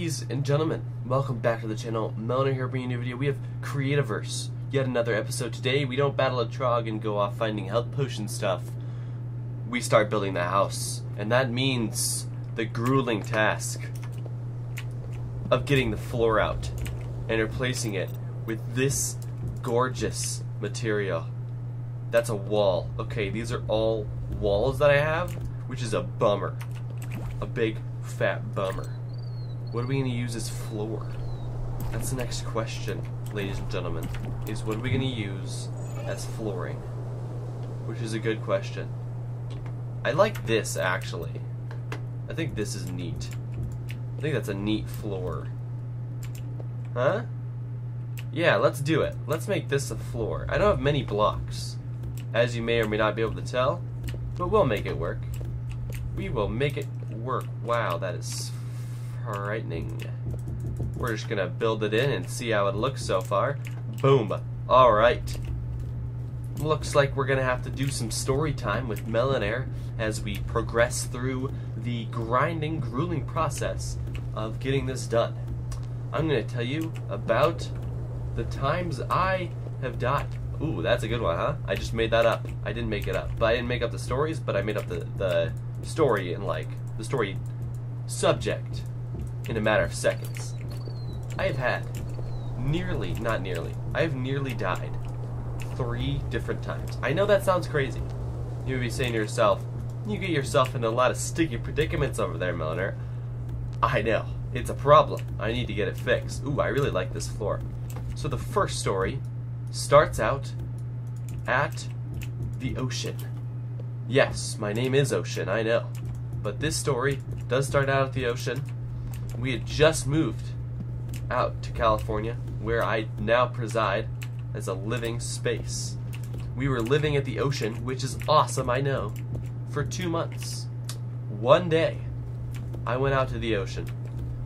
Ladies and gentlemen, welcome back to the channel. Melanie here bringing you a new video. We have Creativerse, yet another episode. Today we don't battle a Trog and go off finding health potion stuff. We start building the house, and that means the grueling task of getting the floor out and replacing it with this gorgeous material. That's a wall. Okay, these are all walls that I have, which is a bummer. A big fat bummer. What are we going to use as floor? That's the next question, ladies and gentlemen, is what are we going to use as flooring? Which is a good question. I like this, actually. I think this is neat. I think that's a neat floor. Huh? Yeah, let's do it. Let's make this a floor. I don't have many blocks, as you may or may not be able to tell, but we'll make it work. We will make it work. Wow, that is frightening. We're just gonna build it in and see how it looks so far. Boom. Alright. Looks like we're gonna have to do some story time with Melanair as we progress through the grinding, grueling process of getting this done. I'm gonna tell you about the times I have died. Ooh, that's a good one, huh? I just made that up. I didn't make it up. But I didn't make up the stories, but I made up the story and like the story subject in a matter of seconds. I have had I have nearly died 3 different times. I know that sounds crazy. You would be saying to yourself, you get yourself into a lot of sticky predicaments over there, Melanair. I know, it's a problem. I need to get it fixed. Ooh, I really like this floor. So the first story starts out at the ocean. Yes, my name is Ocean, I know. But this story does start out at the ocean. We had just moved out to California, where I now preside as a living space. We were living at the ocean, which is awesome, I know, for 2 months. One day, I went out to the ocean.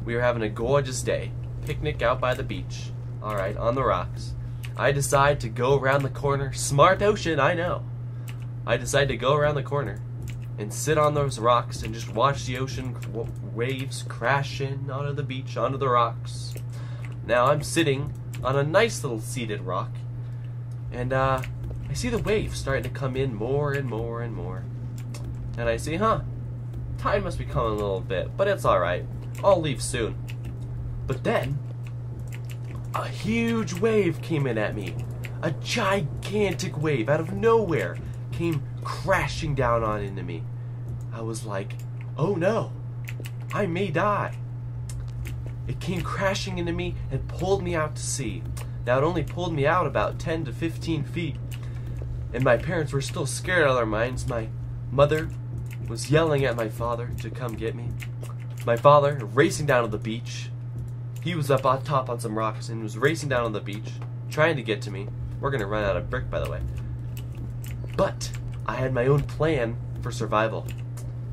We were having a gorgeous day, picnic out by the beach, alright, on the rocks. I decide to go around the corner. Smart Ocean, I know. I decide to go around the corner and sit on those rocks and just watch the ocean waves crash in onto the beach, onto the rocks. Now I'm sitting on a nice little seated rock, and I see the waves starting to come in more and more and more. And I see, tide must be coming a little bit, but it's alright. I'll leave soon. But then, a huge wave came in at me. A gigantic wave out of nowhere came crashing down on into me. I was like, oh no, I may die. It came crashing into me and pulled me out to sea. Now it only pulled me out about 10 to 15 feet. And my parents were still scared out of their minds. My mother was yelling at my father to come get me. My father racing down to the beach. He was up on top on some rocks and was racing down on the beach, trying to get to me. We're gonna run out of brick, by the way. But I had my own plan for survival.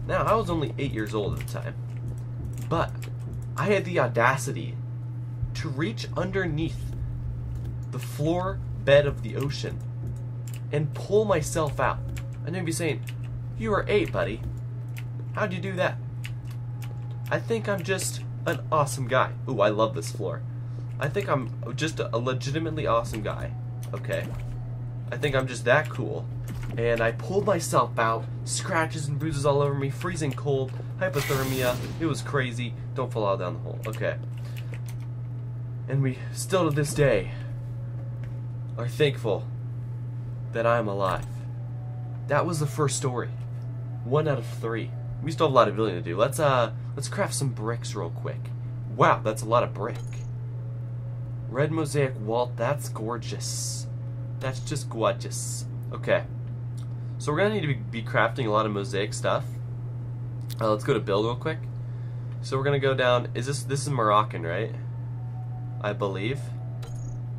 Now, I was only 8 years old at the time, but I had the audacity to reach underneath the floor bed of the ocean and pull myself out. And they'd be saying, you were 8, buddy. How'd you do that? I think I'm just an awesome guy. Ooh, I love this floor. I think I'm just a legitimately awesome guy. Okay. I think I'm just that cool. And I pulled myself out, scratches and bruises all over me, freezing cold, hypothermia. It was crazy. Don't fall down the hole. Okay. And we still to this day are thankful that I'm alive. That was the first story. 1 out of 3. We still have a lot of building to do. Let's craft some bricks real quick. Wow, that's a lot of brick. Red mosaic wall, that's gorgeous. That's just gorgeous. Okay. So we're gonna need to be crafting a lot of mosaic stuff. Let's go to build real quick. So we're gonna go down. This is Moroccan, right? I believe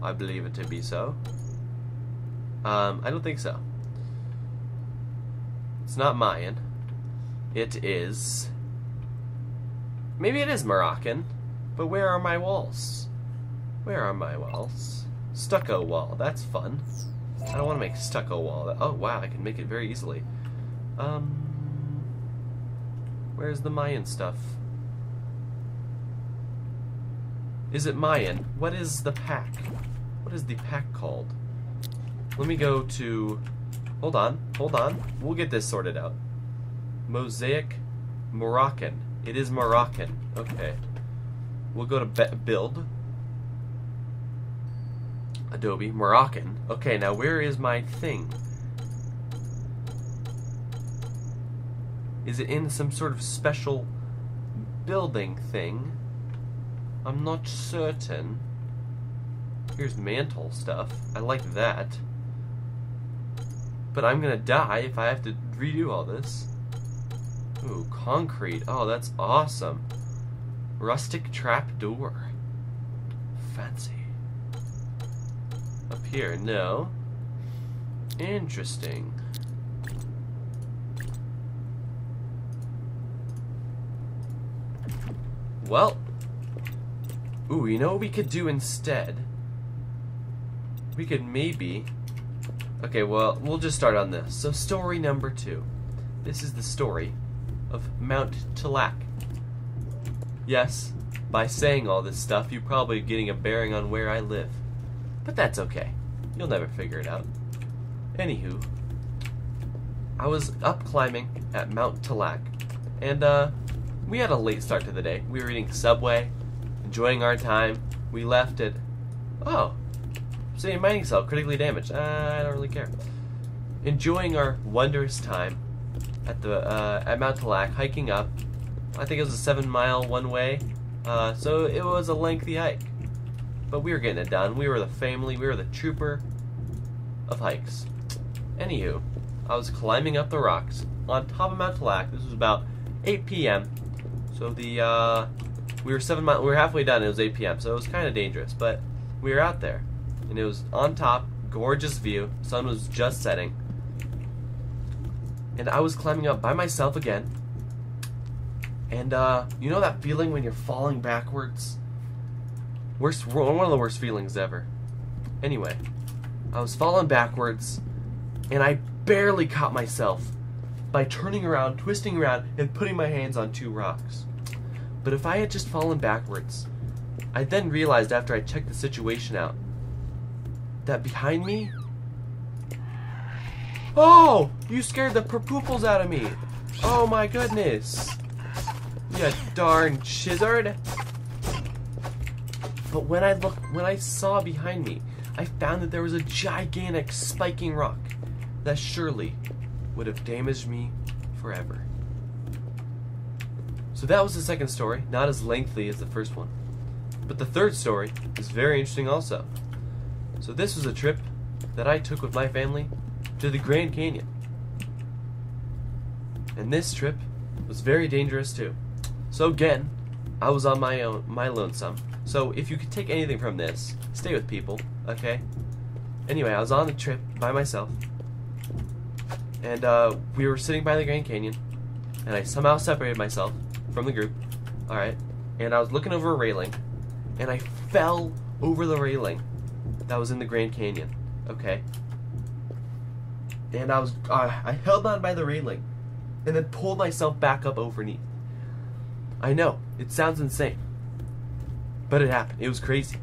it to be so. I don't think so. It's not Mayan. It is. Maybe it is Moroccan. But where are my walls? Where are my walls? Stucco wall. That's fun. I don't want to make stucco wall. Oh wow, I can make it very easily. Where's the Mayan stuff? Is it Mayan? What is the pack? What is the pack called? Let me go to... Hold on. We'll get this sorted out. Mosaic Moroccan. It is Moroccan. Okay. We'll go to build. Adobe. Moroccan. Okay, now where is my thing? Is it in some sort of special building thing? I'm not certain. Here's mantle stuff. I like that. But I'm gonna die if I have to redo all this. Ooh, concrete. Oh, that's awesome. Rustic trap door. Fancy. Up here, no. Interesting. Well, ooh, you know what we could do instead? We could maybe... Okay, well, we'll just start on this. So, story number 2. This is the story of Mount Talak. Yes, by saying all this stuff, you're probably getting a bearing on where I live. But that's okay. You'll never figure it out. Anywho, I was up climbing at Mount Talak, and, we had a late start to the day. We were eating Subway, enjoying our time. We left at... Oh, City mining cell, critically damaged. I don't really care. Enjoying our wondrous time at the at Mount Talak, hiking up. I think it was a 7-mile one-way, so it was a lengthy hike. But we were getting it done. We were the family. We were the trooper of hikes. Anywho, I was climbing up the rocks on top of Mount Talak. This was about 8 p.m. So the we were halfway done. It was 8 p.m. So it was kind of dangerous, but we were out there, and it was on top, gorgeous view. Sun was just setting, and I was climbing up by myself again. And you know that feeling when you're falling backwards? One of the worst feelings ever. Anyway, I was falling backwards, and I barely caught myself by turning around, twisting around, and putting my hands on 2 rocks. But if I had just fallen backwards, I then realized after I checked the situation out that behind me... Oh! You scared the perpooples out of me! Oh my goodness! You darn chizard! But when I saw behind me, I found that there was a gigantic spiking rock that surely would have damaged me forever. So that was the second story, not as lengthy as the first one. But the third story is very interesting also. So this was a trip that I took with my family to the Grand Canyon. And this trip was very dangerous too. So again, I was on my lonesome. So if you could take anything from this, stay with people, okay? Anyway, I was on the trip by myself. And we were sitting by the Grand Canyon, and I somehow separated myself from the group. Alright. And I was looking over a railing, and I fell over the railing that was in the Grand Canyon. Okay. And I held on by the railing, and then pulled myself back up overneath. I know, it sounds insane, but it happened. It was crazy.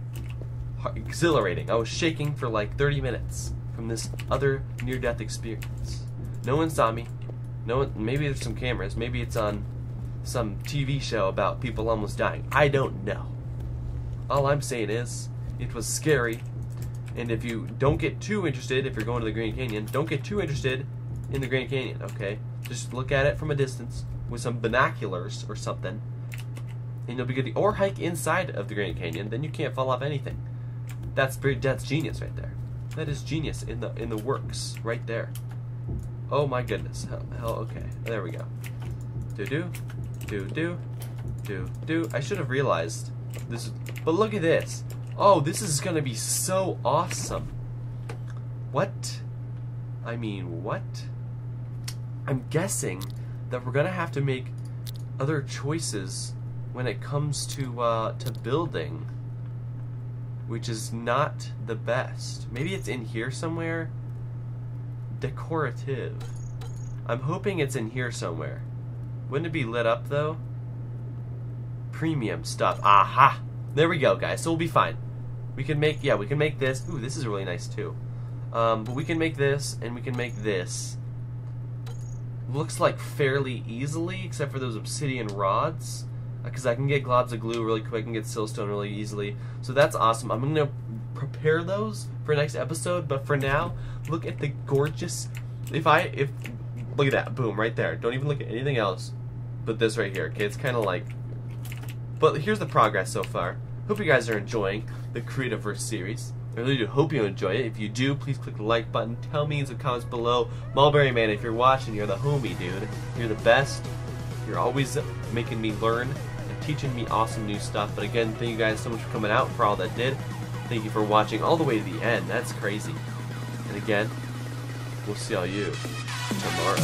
Exhilarating. I was shaking for like 30 minutes from this other near-death experience. No one saw me. No one. Maybe there's some cameras. Maybe it's on some TV show about people almost dying. I don't know. All I'm saying is, it was scary. And if you don't get too interested, if you're going to the Grand Canyon, don't get too interested in the Grand Canyon, okay? Just look at it from a distance with some binoculars or something, and you'll be good. Or hike inside of the Grand Canyon, then you can't fall off anything. That's genius right there. That is genius in the works right there. Oh my goodness. Hell, okay. There we go. Do. I should have realized this. But look at this. Oh, this is gonna be so awesome. What? I mean, what? I'm guessing that we're gonna have to make other choices when it comes to building, which is not the best. Maybe it's in here somewhere. Decorative. I'm hoping it's in here somewhere. Wouldn't it be lit up though? Premium stuff. Aha! There we go, guys. So we'll be fine. We can make, yeah, we can make this. Ooh, this is really nice too. But we can make this, and we can make this. Looks like fairly easily, except for those obsidian rods. Because I can get globs of glue really quick and get siltstone really easily. So that's awesome. I'm going to prepare those for next episode. But for now, look at the gorgeous... Look at that. Boom, right there. Don't even look at anything else but this right here. Okay, it's kind of like... But here's the progress so far. Hope you guys are enjoying the Creativerse series. I really do hope you enjoy it. If you do, please click the like button. Tell me in the comments below. Mulberry Man, if you're watching, you're the homie, dude. You're the best. You're always making me learn and teaching me awesome new stuff. But again, thank you guys so much for coming out, for all that did. Thank you for watching all the way to the end. That's crazy. And again, we'll see all you tomorrow.